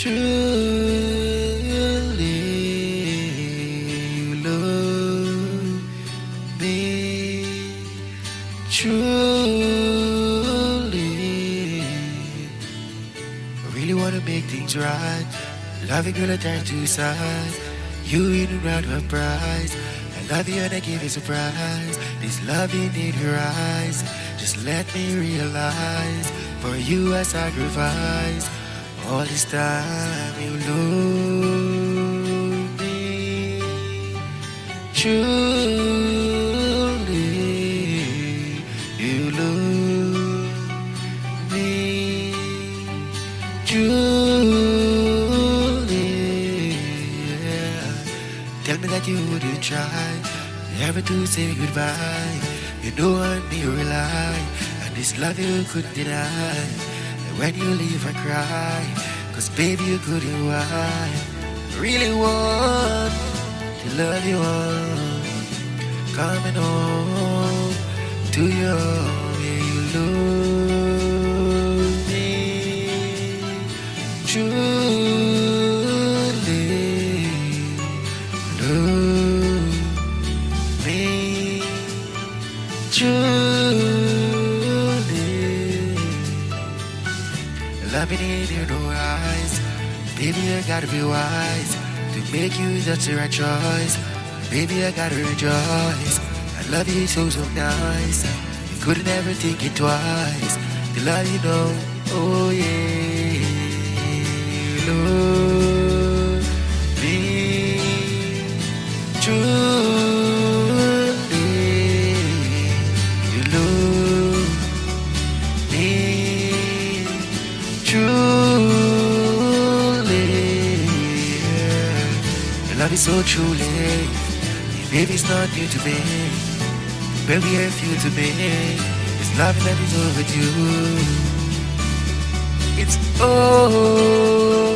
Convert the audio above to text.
Truly, you love me. Truly, I really wanna make things right. Love you, girl, I turn to sides. You in the round of prize. I love you and I give you surprise. This love in your eyes. Just let me realize. For you I sacrifice. All this time you love me. Truly, you love me. Truly, yeah. Tell me that you wouldn't try never to say goodbye. You know on me you rely, and this love you couldn't deny. And when you leave I cry, cause baby you couldn't why. Really want to love you on. Coming home to you where you love me. Truly love me. Truly loving in your eyes. Baby, I gotta be wise to make you such the right choice. Baby, I gotta rejoice. I love you so, so nice. You couldn't ever think it twice. The love you know, oh yeah. You love me. Truly, you love me. Truly, yeah. Your love is so truly. Baby, it's not new to me. Baby, I feel to me. It's love that is overdue. It's overdue.